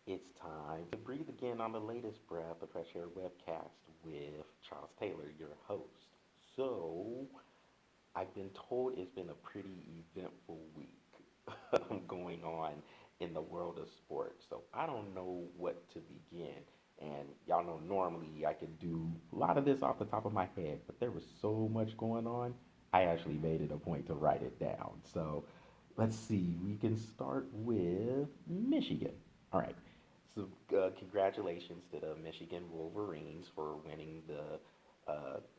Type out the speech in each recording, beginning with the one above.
It's time to breathe again on the latest Breath of Fresh Air webcast with Charles Taylor, your host. So, I've been told it's been a pretty eventful week going on in the world of sports. So, I don't know what to begin. And y'all know normally I could do a lot of this off the top of my head, but there was so much going on, I actually made it a point to write it down. So, let's see, we can start with Michigan. All right. So, congratulations to the Michigan Wolverines for winning the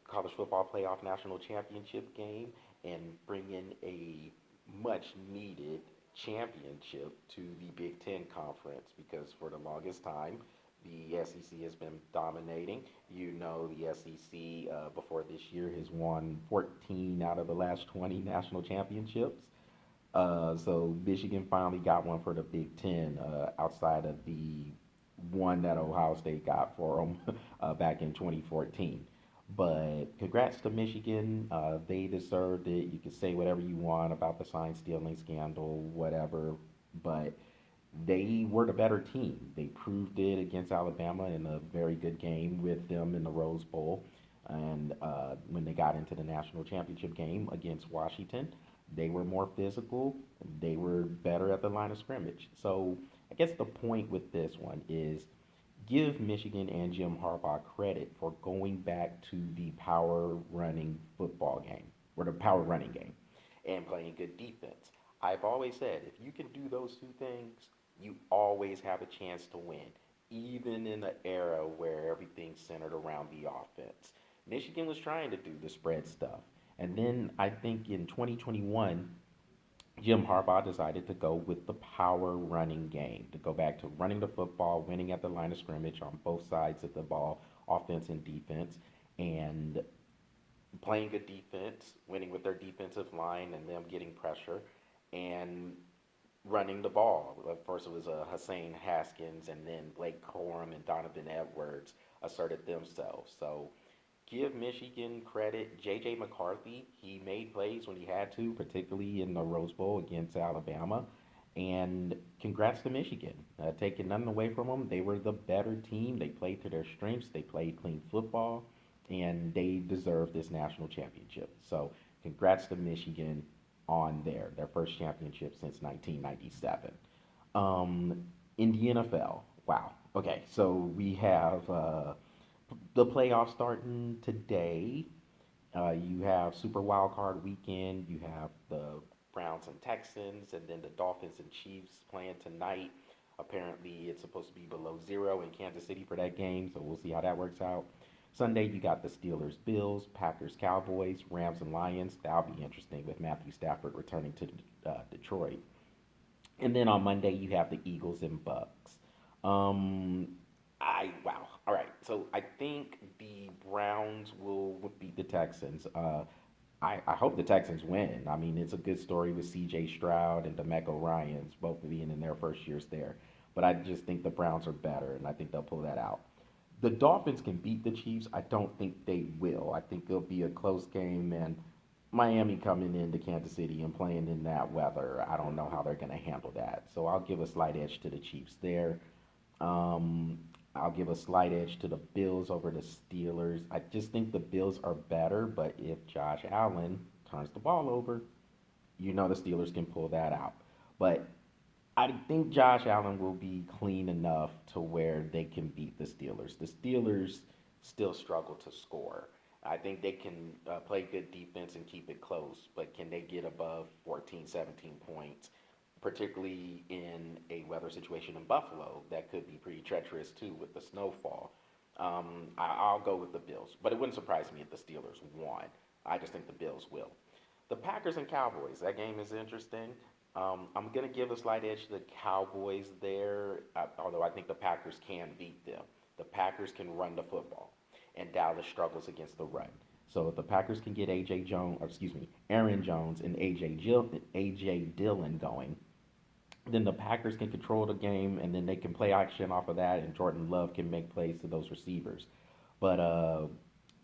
college football playoff national championship game and bringing a much needed championship to the Big Ten Conference because for the longest time, the SEC has been dominating. You know, the SEC before this year has won 14 out of the last 20 national championships. So Michigan finally got one for the Big Ten outside of the one that Ohio State got for them back in 2014. But congrats to Michigan. They deserved it. You can say whatever you want about the sign stealing scandal, whatever, but they were the better team. They proved it against Alabama in a very good game with them in the Rose Bowl. And when they got into the national championship game against Washington, they were more physical. They were better at the line of scrimmage. So I guess the point with this one is give Michigan and Jim Harbaugh credit for going back to the power running football game or the power running game and playing good defense. I've always said if you can do those two things, you always have a chance to win, even in an era where everything's centered around the offense. Michigan was trying to do the spread stuff. And then I think in 2021, Jim Harbaugh decided to go with the power running game, to go back to running the football, winning at the line of scrimmage on both sides of the ball, offense and defense, and playing good defense, winning with their defensive line and them getting pressure, and running the ball. First it was Hussein Haskins, and then Blake Corum and Donovan Edwards asserted themselves. So give Michigan credit. J.J. McCarthy, he made plays when he had to, particularly in the Rose Bowl against Alabama. And congrats to Michigan. Taking nothing away from them. They were the better team. They played to their strengths. They played clean football. And they deserve this national championship. So congrats to Michigan on their first championship since 1997. Um, in the NFL, wow. Okay, so we have the playoffs starting today. You have Super Wild Card Weekend. You have the Browns and Texans, and then the Dolphins and Chiefs playing tonight. Apparently, it's supposed to be below zero in Kansas City for that game, so we'll see how that works out. Sunday, you got the Steelers, Bills, Packers, Cowboys, Rams, and Lions. That'll be interesting with Matthew Stafford returning to Detroit. And then on Monday, you have the Eagles and Bucks. Um, wow. All right. So I think the Browns will beat the Texans. I hope the Texans win. I mean, it's a good story with C.J. Stroud and DeMeco Ryans both being in their first years there. But I just think the Browns are better, and I think they'll pull that out. The Dolphins can beat the Chiefs. I don't think they will. I think it'll be a close game, and Miami coming into Kansas City and playing in that weather, I don't know how they're going to handle that. So I'll give a slight edge to the Chiefs there. Um, I'll give a slight edge to the Bills over the Steelers. I just think the Bills are better, but if Josh Allen turns the ball over, you know the Steelers can pull that out. But I think Josh Allen will be clean enough to where they can beat the Steelers. The Steelers still struggle to score. I think they can play good defense and keep it close, but can they get above 14, 17 points, particularly in a weather situation in Buffalo that could be pretty treacherous too with the snowfall? I'll go with the Bills, but it wouldn't surprise me if the Steelers won. I just think the Bills will. The Packers and Cowboys, that game is interesting. I'm going to give a slight edge to the Cowboys there, although I think the Packers can beat them. The Packers can run the football, and Dallas struggles against the run. So if the Packers can get AJ Jones, or excuse me, Aaron Jones and AJ Dillon going, then the Packers can control the game, and then they can play action off of that, and Jordan Love can make plays to those receivers. But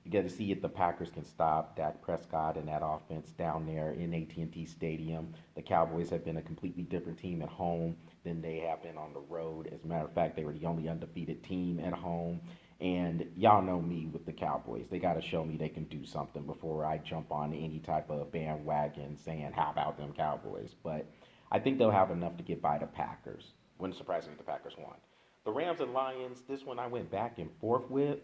You get to see if the Packers can stop Dak Prescott and that offense down there in AT&T Stadium. The Cowboys have been a completely different team at home than they have been on the road. As a matter of fact, they were the only undefeated team at home. And y'all know me with the Cowboys. They got to show me they can do something before I jump on any type of bandwagon saying, how about them Cowboys? But I think they'll have enough to get by the Packers. Wouldn't surprise me if the Packers won. The Rams and Lions, this one I went back and forth with.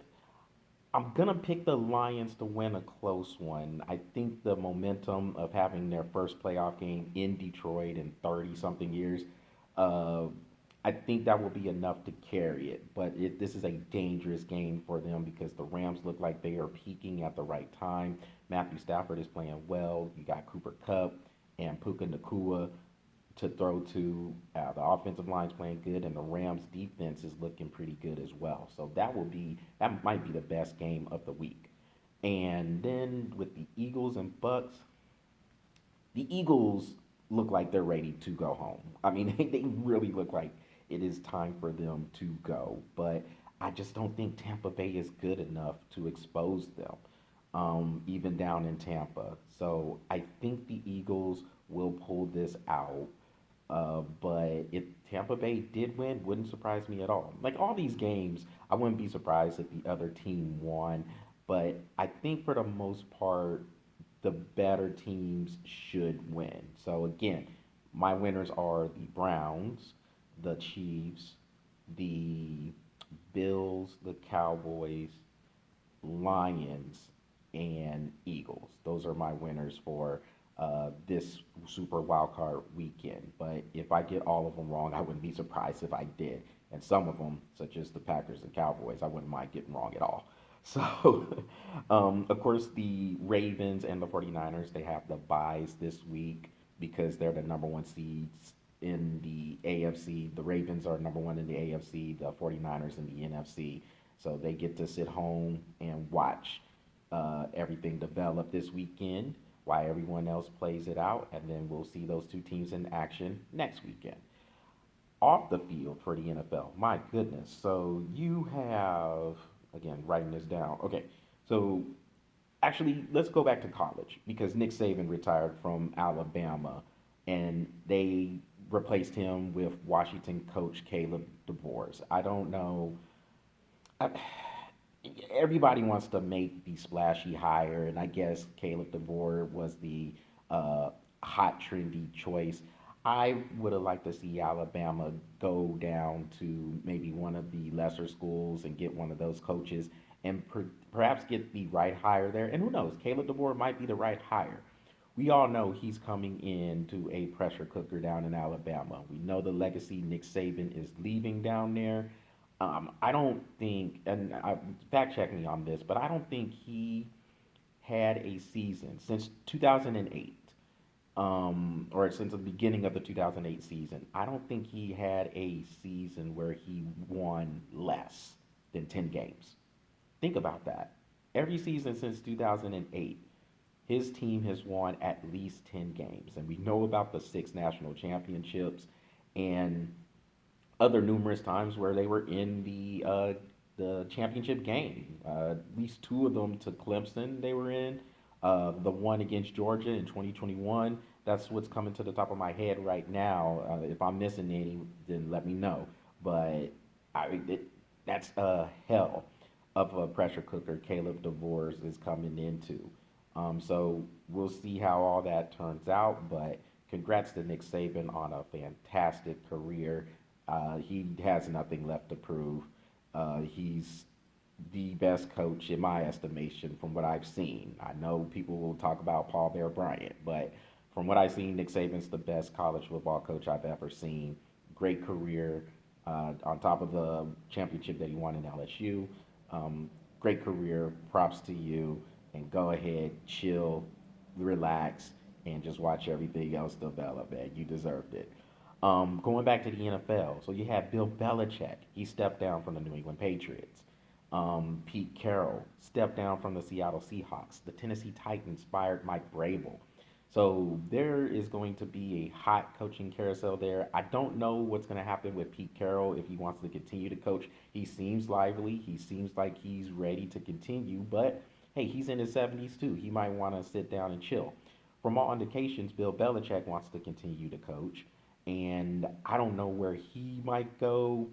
I'm gonna pick the Lions to win a close one. I think the momentum of having their first playoff game in Detroit in 30 something years, uh, I think that will be enough to carry it. But this is a dangerous game for them because the Rams look like they are peaking at the right time. Matthew Stafford is playing well. You got Cooper Kupp and Puka Nakua to throw to. The offensive line's playing good, and the Rams' defense is looking pretty good as well. So that might be the best game of the week. And then with the Eagles and Bucks, the Eagles look like they're ready to go home. I mean, they really look like it is time for them to go. But I just don't think Tampa Bay is good enough to expose them, even down in Tampa. So I think the Eagles will pull this out. But if Tampa Bay did win, wouldn't surprise me at all. Like all these games, I wouldn't be surprised if the other team won. But I think for the most part, the better teams should win. So again, my winners are the Browns, the Chiefs, the Bills, the Cowboys, Lions, and Eagles. Those are my winners for this Super Wildcard weekend. But if I get all of them wrong, I wouldn't be surprised if I did. And some of them, such as the Packers and Cowboys, I wouldn't mind getting wrong at all. So, of course, the Ravens and the 49ers, they have the buys this week because they're the number one seeds in the AFC. The Ravens are number one in the AFC, the 49ers in the NFC. So they get to sit home and watch everything develop this weekend while everyone else plays it out. And then we'll see those two teams in action next weekend. Off the field for the NFL, my goodness. So you have, again, writing this down. Okay, so actually, let's go back to college because Nick Saban retired from Alabama and they replaced him with Washington coach Caleb DeVores. I don't know. I, everybody wants to make the splashy hire, and I guess Caleb DeVore was the uh, hot, trendy choice. I would have liked to see Alabama go down to maybe one of the lesser schools and get one of those coaches and perhaps get the right hire there. And who knows, Caleb DeVore might be the right hire. We all know he's coming into a pressure cooker down in Alabama. We know the legacy Nick Saban is leaving down there. I don't think, and fact check me on this, but I don't think he had a season since 2008, or since the beginning of the 2008 season. I don't think he had a season where he won less than 10 games. Think about that. Every season since 2008, his team has won at least 10 games. And we know about the six national championships and other numerous times where they were in the championship game. At least two of them to Clemson they were in. The one against Georgia in 2021. That's what's coming to the top of my head right now. If I'm missing any, then let me know. But that's a hell of a pressure cooker Caleb DeVores is coming into. So we'll see how all that turns out. But congrats to Nick Saban on a fantastic career. He has nothing left to prove. He's the best coach in my estimation from what I've seen. I know people will talk about Paul Bear Bryant, but from what I've seen, Nick Saban's the best college football coach I've ever seen. Great career, on top of the championship that he won in LSU. Great career. Props to you. And go ahead, chill, relax, and just watch everything else develop, man. You deserved it. Going back to the NFL, so you had Bill Belichick. He stepped down from the New England Patriots. Pete Carroll stepped down from the Seattle Seahawks. The Tennessee Titans fired Mike Vrabel. So there is going to be a hot coaching carousel there. I don't know what's going to happen with Pete Carroll if he wants to continue to coach. He seems lively. He seems like he's ready to continue, but hey, he's in his 70s too. He might want to sit down and chill. From all indications, Bill Belichick wants to continue to coach, and I don't know where he might go.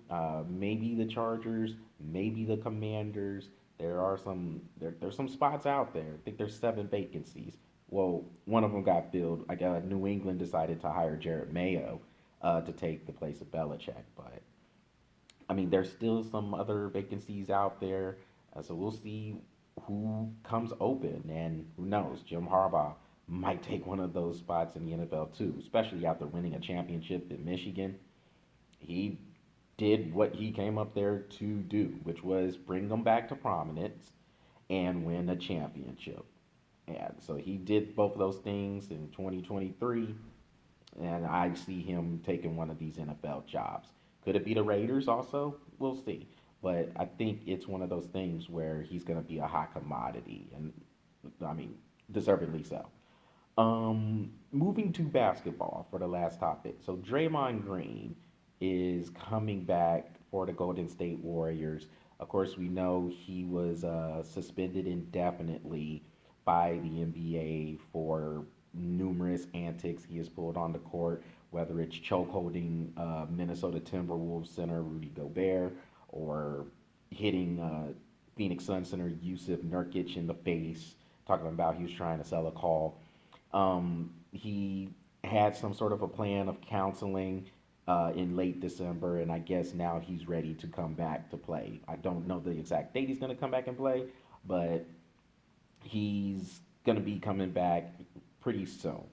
Maybe the Chargers, maybe the Commanders. There's some spots out there. I think there's 7 vacancies. Well, one of them got filled. I got New England decided to hire Jared Mayo to take the place of Belichick, but I mean, there's still some other vacancies out there. So we'll see who comes open, and who knows, Jim Harbaugh might take one of those spots in the NFL too, especially after winning a championship in Michigan. He did what he came up there to do, which was bring them back to prominence and win a championship. And so he did both of those things in 2023, and I see him taking one of these NFL jobs. Could it be the Raiders also? We'll see. But I think it's one of those things where he's going to be a hot commodity, and I mean, deservedly so. Moving to basketball for the last topic. So Draymond Green is coming back for the Golden State Warriors. Of course, we know he was suspended indefinitely by the NBA for numerous antics he has pulled on the court, whether it's chokeholding Minnesota Timberwolves center Rudy Gobert or hitting Phoenix Sun center Yusuf Nurkic in the face, talking about he was trying to sell a call. He had some sort of a plan of counseling in late December, and I guess now he's ready to come back to play. I don't know the exact date he's going to come back and play, but he's going to be coming back pretty soon.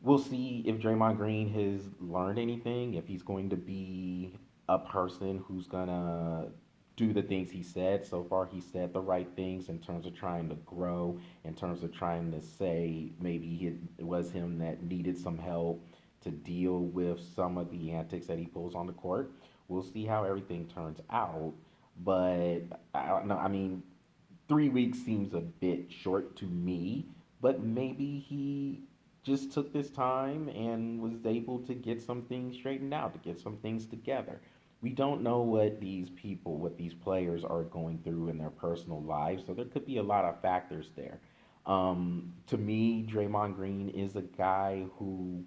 We'll see if Draymond Green has learned anything, if he's going to be a person who's going to do the things he said. So far, he said the right things in terms of trying to grow, in terms of trying to say maybe it was him that needed some help to deal with some of the antics that he pulls on the court. We'll see how everything turns out. But I don't know. I mean, 3 weeks seems a bit short to me, but maybe he just took this time and was able to get some things straightened out, to get some things together. We don't know what these people, what these players are going through in their personal lives, so there could be a lot of factors there. To me, Draymond Green is a guy who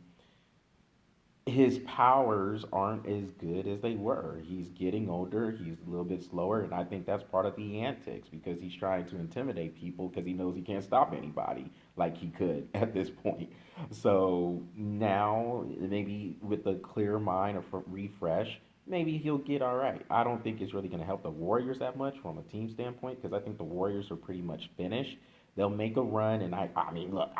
his powers aren't as good as they were. He's getting older, he's a little bit slower, and I think that's part of the antics because he's trying to intimidate people because he knows he can't stop anybody like he could at this point. So now, maybe with a clear mind or refresh, maybe he'll get all right. I don't think it's really going to help the Warriors that much from a team standpoint because I think the Warriors are pretty much finished. They'll make a run, and I mean, look,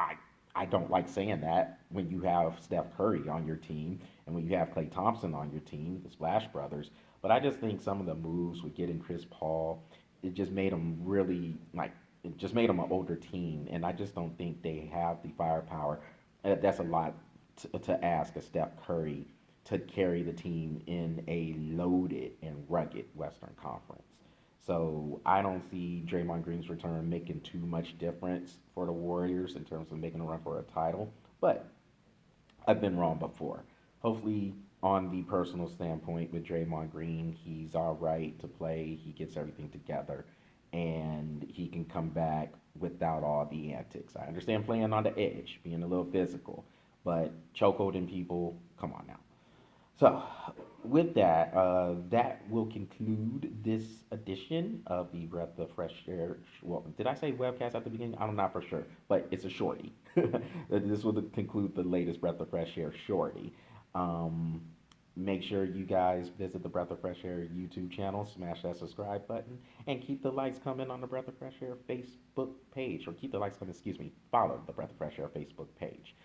I don't like saying that when you have Steph Curry on your team and when you have Klay Thompson on your team, the Splash Brothers. But I just think some of the moves with getting Chris Paul, it just made them really like it just made them an older team, and I just don't think they have the firepower. That's a lot to ask of Steph Curry to carry the team in a loaded and rugged Western Conference. So I don't see Draymond Green's return making too much difference for the Warriors in terms of making a run for a title. But I've been wrong before. Hopefully, on the personal standpoint with Draymond Green, he's all right to play. He gets everything together, and he can come back without all the antics. I understand playing on the edge, being a little physical, but chokeholding people, come on now. So, with that, that will conclude this edition of the Breath of Fresh Air. Well, did I say webcast at the beginning? I'm not for sure, but it's a shorty. This will conclude the latest Breath of Fresh Air shorty. Um, Make sure you guys visit the Breath of Fresh Air YouTube channel, smash that subscribe button, and keep the likes coming on the Breath of Fresh Air Facebook page, or keep the likes coming, excuse me, follow the Breath of Fresh Air Facebook page.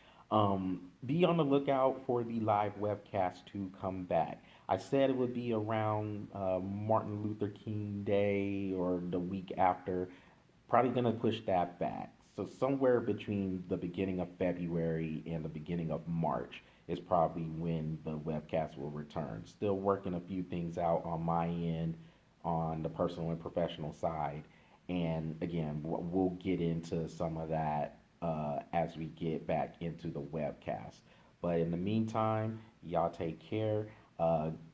Be on the lookout for the live webcast to come back. I said it would be around Martin Luther King Day or the week after. Probably going to push that back. So, somewhere between the beginning of February and the beginning of March is probably when the webcast will return. Still working a few things out on my end on the personal and professional side. And again, we'll get into some of that as we get back into the webcast. But in the meantime, y'all take care.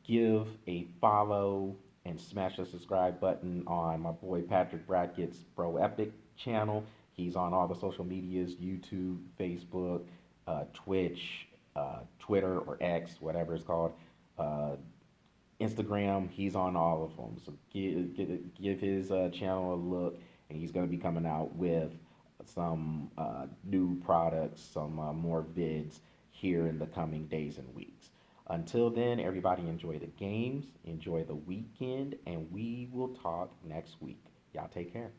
Give a follow and smash the subscribe button on my boy Patrick Brackett's Bro Epic channel. He's on all the social medias: YouTube, Facebook, Twitch, Twitter or X, whatever it's called. Uh, Instagram, he's on all of them. So give his channel a look, and he's going to be coming out with some new products, some more vids here in the coming days and weeks. Until then, everybody enjoy the games, enjoy the weekend, and we will talk next week. Y'all take care.